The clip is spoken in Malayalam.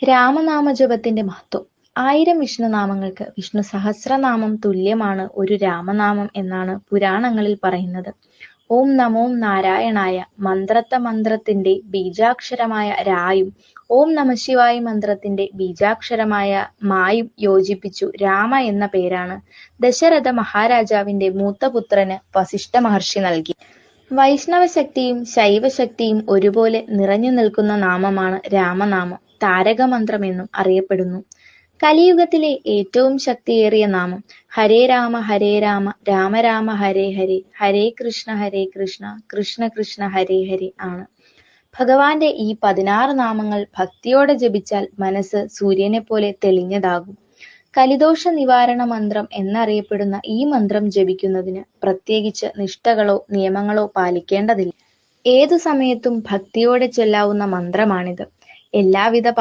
രാമനാമജപത്തിന്റെ മഹത്വം. 1000 വിഷ്ണുനാമങ്ങൾക്ക് വിഷ്ണു സഹസ്രനാമം തുല്യമാണ് ഒരു രാമനാമം എന്നാണ് പുരാണങ്ങളിൽ പറയുന്നത്. ഓം നമോ നാരായണായ മന്ത്രത്തിന്റെ ബീജാക്ഷരമായ രായും ഓം നമഃശിവായ മന്ത്രത്തിന്റെ ബീജാക്ഷരമായ മായും യോജിപ്പിച്ചു രാമ എന്ന പേരാണ് ദശരഥ മഹാരാജാവിന്റെ മൂത്തപുത്രന് വസിഷ്ഠ മഹർഷി നൽകി. വൈഷ്ണവശക്തിയും ശൈവശക്തിയും ഒരുപോലെ നിറഞ്ഞു നിൽക്കുന്ന നാമമാണ് രാമനാമം. താരകമന്ത്രം എന്നും അറിയപ്പെടുന്നു. കലിയുഗത്തിലെ ഏറ്റവും ശക്തിയേറിയ നാമം. ഹരേ രാമ രാമ രാമ ഹരേ ഹരേ, ഹരേ കൃഷ്ണ കൃഷ്ണ കൃഷ്ണ ഹരേ ഹരേ ആണ്. ഭഗവാന്റെ ഈ 16 നാമങ്ങൾ ഭക്തിയോടെ ജപിച്ചാൽ മനസ്സ് സൂര്യനെ പോലെ തെളിഞ്ഞതാകും. കലിദോഷ നിവാരണ മന്ത്രം എന്നറിയപ്പെടുന്ന ഈ മന്ത്രം ജപിക്കുന്നതിന് പ്രത്യേകിച്ച് നിഷ്ഠകളോ നിയമങ്ങളോ പാലിക്കേണ്ടതില്ല. ഏതു സമയത്തും ഭക്തിയോടെ ചൊല്ലാവുന്ന മന്ത്രമാണിത്. എല്ലാവിധ